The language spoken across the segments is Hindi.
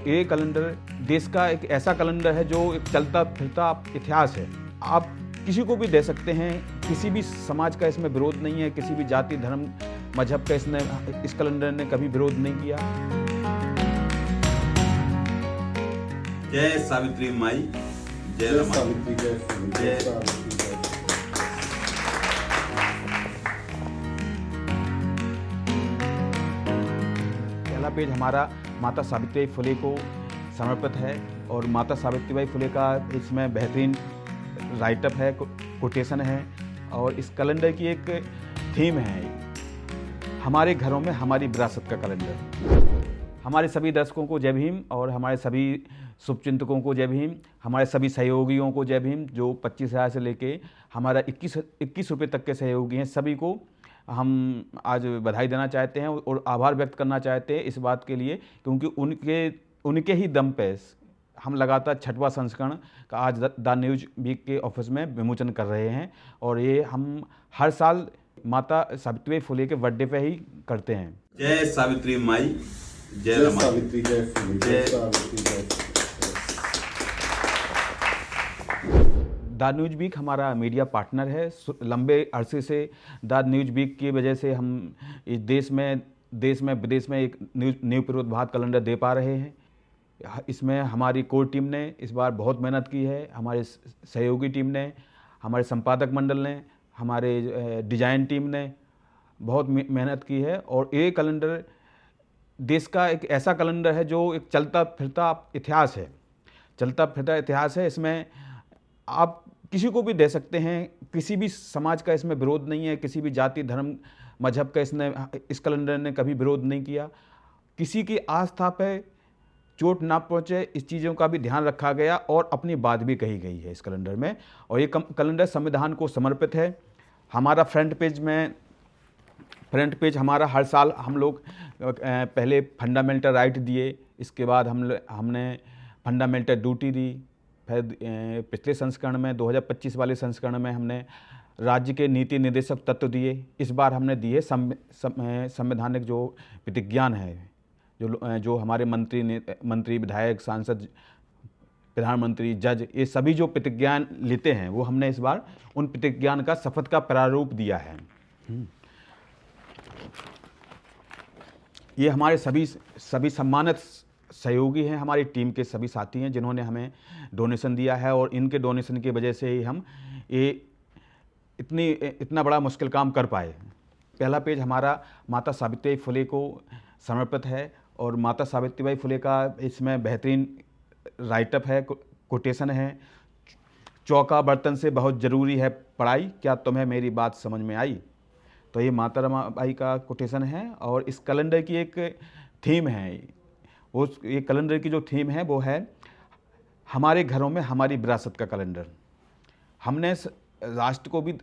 ये कैलेंडर देश का एक ऐसा कैलेंडर है जो एक चलता फिरता इतिहास है। आप किसी को भी दे सकते हैं, किसी भी समाज का इसमें विरोध नहीं है, किसी भी जाति धर्म मजहब का इस कैलेंडर ने कभी विरोध नहीं किया। जय सावित्री माई, जय रमा। सावित्री, जय सावित्री। पहला पेज हमारा माता सावित्रीबाई फुले को समर्पित है और माता सावित्रीबाई फुले का इसमें बेहतरीन राइटअप है, कोटेशन है और इस कैलेंडर की एक थीम है, हमारे घरों में हमारी विरासत का कैलेंडर। हमारे सभी दर्शकों को जय भीम और हमारे सभी शुभचिंतकों को जय भीम, हमारे सभी सहयोगियों को जय भीम। जो 25,000 से लेके हमारा 21 रुपये तक के सहयोगी हैं, सभी को हम आज बधाई देना चाहते हैं और आभार व्यक्त करना चाहते हैं इस बात के लिए, क्योंकि उनके ही दम पे हम लगातार 6वां संस्करण का आज द न्यूज वीक के ऑफिस में विमोचन कर रहे हैं और ये हम हर साल माता सावित्रीबाई फुले के बर्थडे पे ही करते हैं। जय सावित्री माई, जय रमा। सावित्री, जय सावित्री, जय। द न्यूज वीक हमारा मीडिया पार्टनर है। लंबे अरसे से द न्यूज वीक की वजह से हम इस देश में विदेश में एक न्यू पूर्वोत्भात कैलेंडर दे पा रहे हैं। इसमें हमारी कोर टीम ने इस बार बहुत मेहनत की है, हमारे सहयोगी टीम ने, हमारे संपादक मंडल ने, हमारे डिजाइन टीम ने बहुत मेहनत की है और ये कैलेंडर देश का एक ऐसा कैलेंडर है जो एक चलता फिरता इतिहास है। इसमें आप किसी को भी दे सकते हैं, किसी भी समाज का इसमें विरोध नहीं है, किसी भी जाति धर्म मजहब का इस कैलेंडर ने कभी विरोध नहीं किया। किसी की आस्था पे चोट ना पहुँचे, इस चीज़ों का भी ध्यान रखा गया और अपनी बात भी कही गई है इस कैलेंडर में। और ये कैलेंडर संविधान को समर्पित है। हमारा फ्रंट पेज हमारा हर साल हम लोग पहले फंडामेंटल राइट दिए, इसके बाद हमने फंडामेंटल ड्यूटी दी, फिर पिछले संस्करण में 2025 वाले संस्करण में हमने राज्य के नीति निर्देशक तत्व दिए। इस बार हमने दिए संवैधानिक जो प्रतिज्ञान है, जो हमारे मंत्री विधायक सांसद प्रधानमंत्री जज ये सभी जो प्रतिज्ञान लेते हैं वो हमने इस बार उन प्रतिज्ञान का शपथ का प्रारूप दिया है। ये हमारे सभी सम्मानित सहयोगी हैं, हमारी टीम के सभी साथी हैं जिन्होंने हमें डोनेशन दिया है और इनके डोनेशन की वजह से ही हम ये इतना बड़ा मुश्किल काम कर पाए। पहला पेज हमारा माता सावित्रीबाई फुले को समर्पित है और माता सावित्रीबाई फुले का इसमें बेहतरीन राइटअप है, कोटेशन है। चौका बर्तन से बहुत ज़रूरी है पढ़ाई, क्या तुम्हें मेरी बात समझ में आई। तो ये माता रमाबाई का कोटेशन है और इस कैलेंडर की एक थीम है। ये कैलेंडर की जो थीम है वो है हमारे घरों में हमारी विरासत का कैलेंडर। हमने राष्ट्र को भी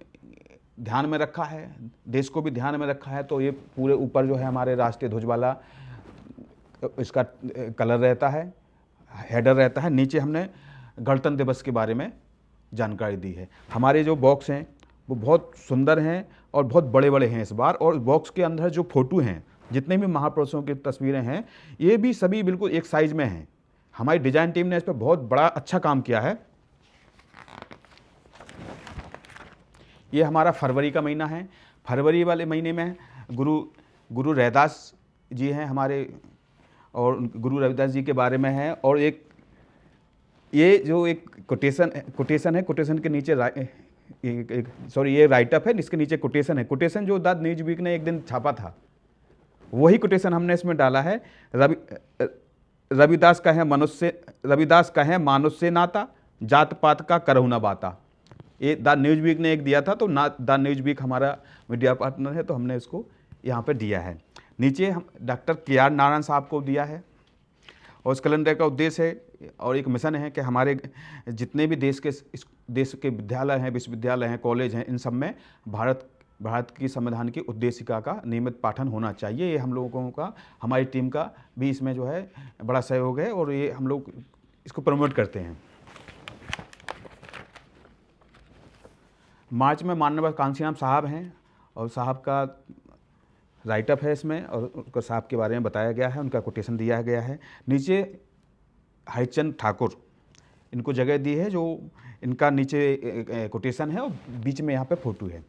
ध्यान में रखा है, देश को भी ध्यान में रखा है। तो ये पूरे ऊपर जो है हमारे राष्ट्रीय ध्वज वाला इसका कलर रहता है, हेडर रहता है। नीचे हमने गणतंत्र दिवस के बारे में जानकारी दी है। हमारे जो बॉक्स हैं वो बहुत सुंदर हैं और बहुत बड़े बड़े हैं इस बार, और बॉक्स के अंदर जो फ़ोटो हैं, जितने भी महापुरुषों की तस्वीरें हैं, ये भी सभी बिल्कुल एक साइज़ में हैं। हमारी डिज़ाइन टीम ने इस पर बहुत बड़ा अच्छा काम किया है। ये हमारा फरवरी का महीना है। फरवरी वाले महीने में गुरु रविदास जी हैं हमारे, और गुरु रविदास जी के बारे में है। और ये जो एक कोटेशन है, कोटेशन के नीचे ये राइटअप है, इसके नीचे कोटेशन है। कोटेशन जो द न्यूज वीक ने एक दिन छापा था, वही कोटेशन हमने इसमें डाला है। रविदास का है मनुष्य नाता, जात पात का करहु ना बाता। ये द न्यूज वीक ने एक दिया था, तो द न्यूज वीक हमारा मीडिया पार्टनर है, तो हमने इसको यहाँ पे दिया है। नीचे हम डॉक्टर के.आर. नारायण साहब को दिया है। और इस कैलेंडर का उद्देश्य है और एक मिशन है कि हमारे जितने भी देश के विद्यालय हैं, विश्वविद्यालय हैं, कॉलेज हैं, इन सब में भारत की संविधान की उद्देशिका का नियमित पाठन होना चाहिए। ये हम लोगों का, हमारी टीम का भी इसमें जो है बड़ा सहयोग है और ये हम लोग इसको प्रमोट करते हैं। मार्च में माननीय कांशीराम साहब हैं और साहब का राइटअप है इसमें, और उनको साहब के बारे में बताया गया है, उनका कोटेशन दिया गया है। नीचे हरिचंद ठाकुर, इनको जगह दी है। जो इनका नीचे कोटेशन है और बीच में यहाँ पे फोटो है।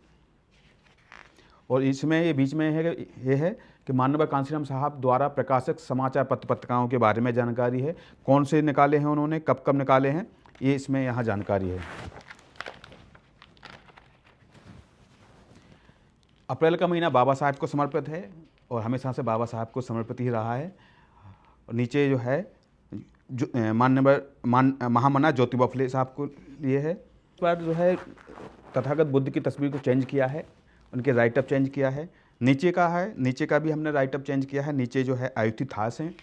और इसमें ये बीच में है ये है कि माननीय कांसीराम साहब द्वारा प्रकाशक समाचार पत्र पत्रिकाओं के बारे में जानकारी है, कौन से निकाले हैं उन्होंने, कब कब निकाले हैं, ये इसमें यहाँ जानकारी है। अप्रैल का महीना बाबा साहब को समर्पित है और हमेशा से बाबा साहब को समर्पित ही रहा है। और नीचे जो है महामना ज्योतिबा फुले साहब को लिए है। इस बार जो है तथागत बुद्ध की तस्वीर को चेंज किया है, उनके राइटअप चेंज किया है। नीचे का है, नीचे का भी हमने राइटअप चेंज किया है। नीचे जो है अयोध्या थास हैं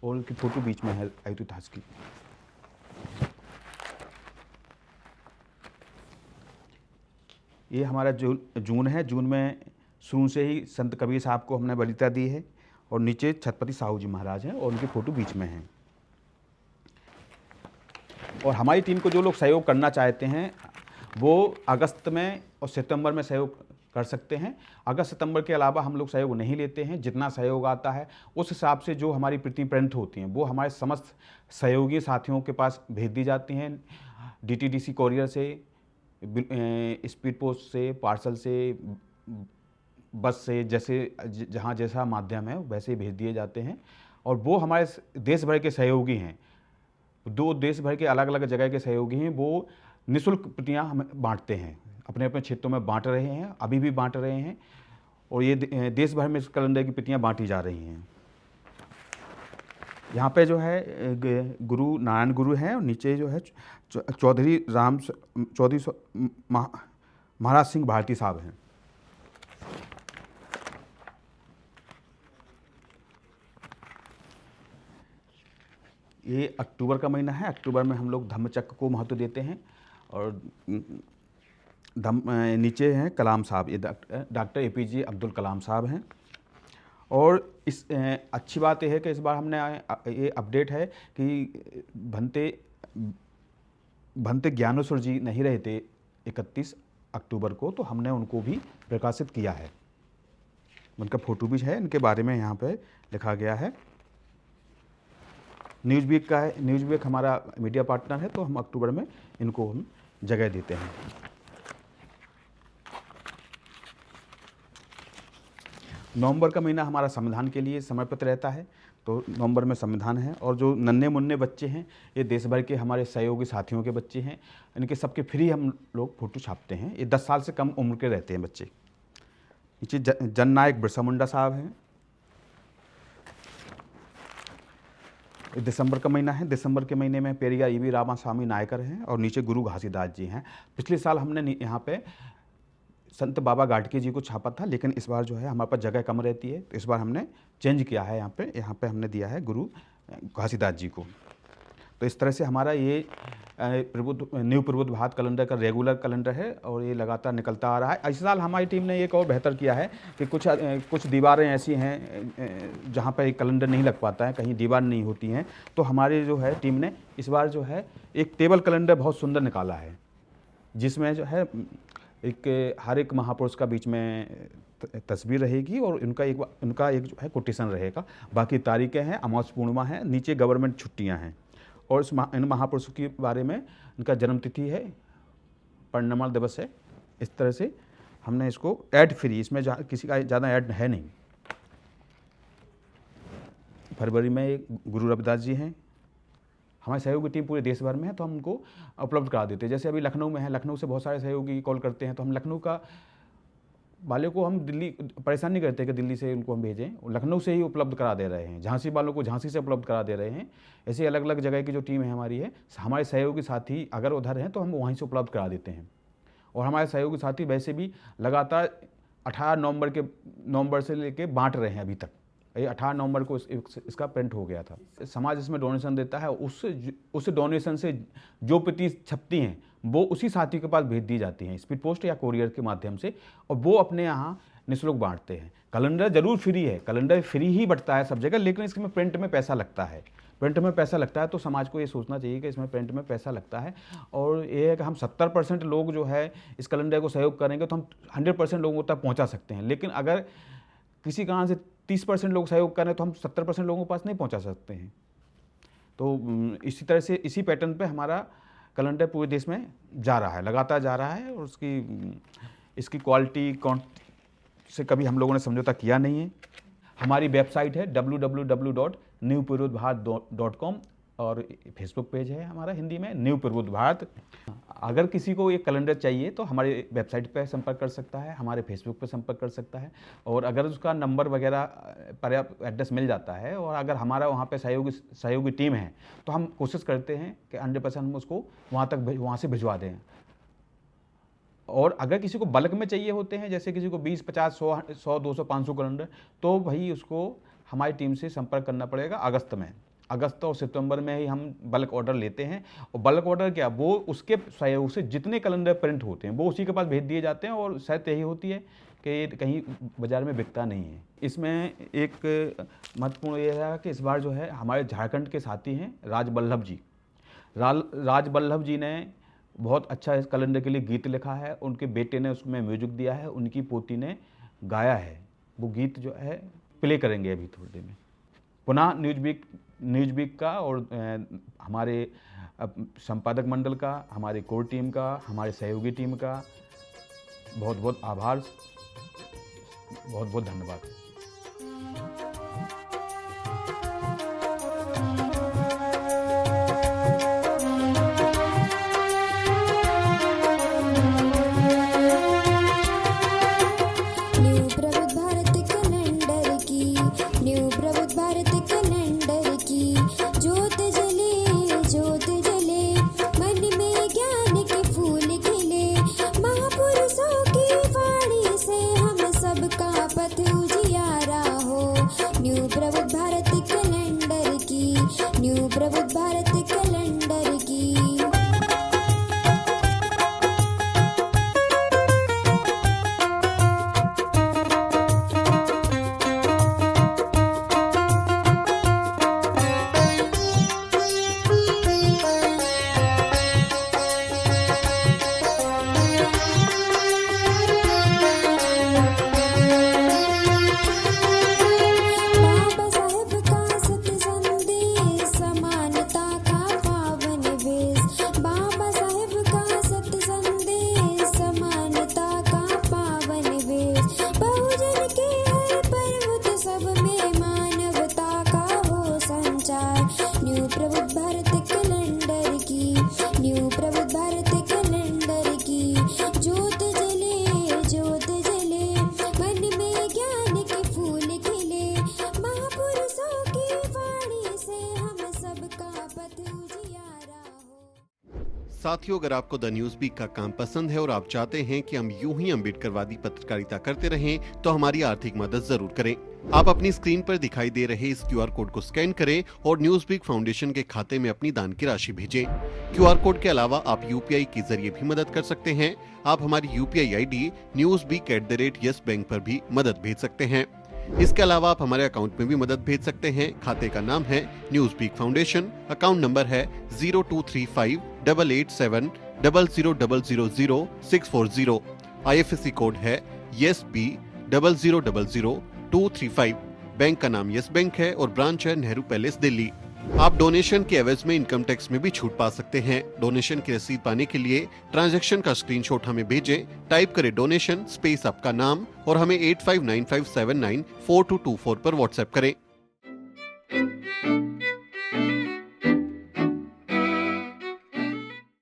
और उनकी फ़ोटो बीच में है अयोध्या थास की। ये हमारा जून है। जून में शुरू से ही संत कबीर साहब को हमने वरीयता दी है। और नीचे छत्रपति साहू जी महाराज हैं और उनकी फ़ोटो बीच में है। और हमारी टीम को जो लोग सहयोग करना चाहते हैं वो अगस्त में और सितंबर में सहयोग कर सकते हैं। अगस्त सितंबर के अलावा हम लोग सहयोग नहीं लेते हैं। जितना सहयोग आता है उस हिसाब से जो हमारी प्रति प्रिंट होती हैं वो हमारे समस्त सहयोगी साथियों के पास भेज दी जाती हैं। DTDC कोरियर से, स्पीड पोस्ट से, पार्सल से, बस से, जैसे जहाँ जैसा माध्यम है वैसे भेज दिए जाते हैं। और वो हमारे देश भर के सहयोगी हैं, 2 देश भर के अलग अलग जगह के सहयोगी हैं। वो निःशुल्क प्रतियाँ हमें बांटते हैं, अपने अपने क्षेत्रों में बांट रहे हैं, अभी भी बांट रहे हैं। और ये देश भर में इस कैलेंडर की प्रतियाँ बांटी जा रही हैं। यहाँ पे जो है गुरु नारायण गुरु हैं और नीचे जो है चौधरी महाराज सिंह भारती साहब हैं। ये अक्टूबर का महीना है। अक्टूबर में हम लोग धम्मचक्र को महत्व देते हैं। और नीचे हैं कलाम साहब, ये डॉक्टर APJ अब्दुल कलाम साहब हैं। और इस अच्छी बात यह है कि इस बार हमने ये अपडेट है कि भंते ज्ञानेश्वर जी नहीं रहे थे 31 अक्टूबर को, तो हमने उनको भी प्रकाशित किया है। उनका फ़ोटो भी है, इनके बारे में यहाँ पे लिखा गया है। न्यूज़ वीक का है, न्यूज़ वीक हमारा मीडिया पार्टनर है, तो हम अक्टूबर में इनको हम जगह देते हैं। नवंबर का महीना हमारा संविधान के लिए समर्पित रहता है, तो नवंबर में संविधान है। और जो नन्हे मुन्ने बच्चे हैं ये देश भर के हमारे सहयोगी साथियों के बच्चे हैं। इनके सबके फ्री हम लोग फ़ोटो छापते हैं। ये 10 साल से कम उम्र के रहते हैं बच्चे। नीचे जननायक बिरसा मुंडा साहब हैं। दिसंबर का महीना है। दिसंबर के महीने में पेरिया EV रामास्वामी नायकर हैं और नीचे गुरु घासीदास जी हैं। पिछले साल हमने यहाँ पे संत बाबा गाडगे जी को छापा था, लेकिन इस बार जो है हमारे पास जगह कम रहती है, तो इस बार हमने चेंज किया है। यहाँ पे हमने दिया है गुरु घासीदास जी को। तो इस तरह से हमारा ये न्यू प्रबुद्ध भारत कैलेंडर का रेगुलर कैलेंडर है और ये लगातार निकलता आ रहा है। इस साल हमारी टीम ने एक और बेहतर किया है कि कुछ दीवारें ऐसी हैं जहाँ पर एक कैलेंडर नहीं लग पाता है, कहीं दीवार नहीं होती हैं, तो हमारी जो है टीम ने इस बार जो है एक टेबल कैलेंडर बहुत सुंदर निकाला है, जिसमें जो है हर एक महापुरुष का बीच में तस्वीर रहेगी और उनका एक जो है कोटेशन रहेगा। बाकी तारीखें हैं, अमावस पूर्णिमा है, नीचे गवर्नमेंट छुट्टियां हैं। और इन महापुरुषों के बारे में इनका जन्मतिथि है, परिनिर्वाण दिवस है। इस तरह से हमने इसको ऐड फ्री, इसमें किसी का ज़्यादा ऐड है नहीं। फरवरी में गुरु रविदास जी हैं। हमारे सहयोगी टीम पूरे देश भर में है, तो हम उनको उपलब्ध करा देते हैं। जैसे अभी लखनऊ में है, लखनऊ से बहुत सारे सहयोगी कॉल करते हैं, तो हम लखनऊ का वाले को हम दिल्ली परेशान नहीं करते कि दिल्ली से उनको हम भेजें, लखनऊ से ही उपलब्ध करा दे रहे हैं। झांसी वालों को झांसी से उपलब्ध करा दे रहे हैं। ऐसे अलग अलग जगह की जो टीम है हमारी है, हमारे सहयोगी साथी अगर उधर हैं तो हम वहीं से उपलब्ध करा देते हैं। और हमारे सहयोगी साथी वैसे भी लगातार 18 नवंबर से लेके बांट रहे हैं अभी तक। ये 18 नवंबर को इसका प्रिंट हो गया था। समाज इसमें डोनेशन देता है, उस डोनेशन से जो प्रति छपती हैं वो उसी साथी के पास भेज दी जाती हैं, स्पीड पोस्ट या कोरियर के माध्यम से, और वो अपने यहाँ निःशुल्क बांटते हैं। कैलेंडर जरूर फ्री है, कैलेंडर फ्री ही बंटता है सब जगह, लेकिन इसमें प्रिंट में पैसा लगता है। प्रिंट में पैसा लगता है तो समाज को ये सोचना चाहिए कि इसमें प्रिंट में पैसा लगता है। और ये है कि हम 70% लोग जो है इस कैलेंडर को सहयोग करेंगे तो हम 100% लोगों तक पहुँचा सकते हैं। लेकिन अगर किसी कारण से 30% लोग सहयोग करें तो हम 70% लोगों के पास नहीं पहुंचा सकते हैं। तो इसी तरह से इसी पैटर्न पे हमारा कैलेंडर पूरे देश में जा रहा है, लगातार जा रहा है, और इसकी क्वालिटी से कभी हम लोगों ने समझौता किया नहीं है। हमारी वेबसाइट है www.newpurvodbharat.com और फेसबुक पेज है हमारा हिंदी में न्यू प्रबुद्ध भारत। अगर किसी को ये कैलेंडर चाहिए तो हमारे वेबसाइट पर संपर्क कर सकता है, हमारे फेसबुक पर संपर्क कर सकता है, और अगर उसका नंबर वगैरह पर्याप्त एड्रेस मिल जाता है और अगर हमारा वहाँ पे सहयोगी टीम है तो हम कोशिश करते हैं कि 100% हम उसको वहाँ से भिजवा दें। और अगर किसी को बल्क में चाहिए होते हैं, जैसे किसी को 20, 50, 100, 200, 500 कैलेंडर, तो भाई उसको हमारी टीम से संपर्क करना पड़ेगा। अगस्त और सितंबर में ही हम बल्क ऑर्डर लेते हैं, और बल्क ऑर्डर क्या, वो उसके सहयोग से जितने कैलेंडर प्रिंट होते हैं वो उसी के पास भेज दिए जाते हैं, और शायद यही होती है कि कहीं बाज़ार में बिकता नहीं है। इसमें एक महत्वपूर्ण ये है कि इस बार जो है हमारे झारखंड के साथी हैं राज बल्लभ जी ने बहुत अच्छा इस कैलेंडर के लिए गीत लिखा है, उनके बेटे ने उसमें म्यूजिक दिया है, उनकी पोती ने गाया है। वो गीत जो है प्ले करेंगे अभी थोड़ी देर में। पुनः न्यूज़ वीक का और हमारे संपादक मंडल का, हमारे कोर टीम का, हमारे सहयोगी टीम का बहुत बहुत आभार, बहुत बहुत धन्यवाद। साथियों, अगर आपको द न्यूज़ वीक का काम पसंद है और आप चाहते हैं कि हम यूं ही अम्बेडकरवादी पत्रकारिता करते रहें, तो हमारी आर्थिक मदद जरूर करें। आप अपनी स्क्रीन पर दिखाई दे रहे इस QR कोड को स्कैन करें और न्यूज़ वीक फाउंडेशन के खाते में अपनी दान की राशि भेजें। QR कोड के अलावा आप UPI के जरिए भी मदद कर सकते हैं। आप हमारी UPI ID newsweek@YesBank पर भी मदद भेज सकते हैं। इसके अलावा आप हमारे अकाउंट में भी मदद भेज सकते हैं। खाते का नाम है News Week Foundation, account number है 02358800000640। IFSC कोड है YesB000235। बैंक का नाम यस बैंक है और ब्रांच है नेहरू पैलेस, दिल्ली। आप डोनेशन के एवज में इनकम टैक्स में भी छूट पा सकते हैं। डोनेशन की रसीद पाने के लिए ट्रांजैक्शन का स्क्रीनशॉट हमें भेजें। टाइप करें डोनेशन स्पेस आपका नाम और हमें 8595794224 पर व्हाट्सएप करें।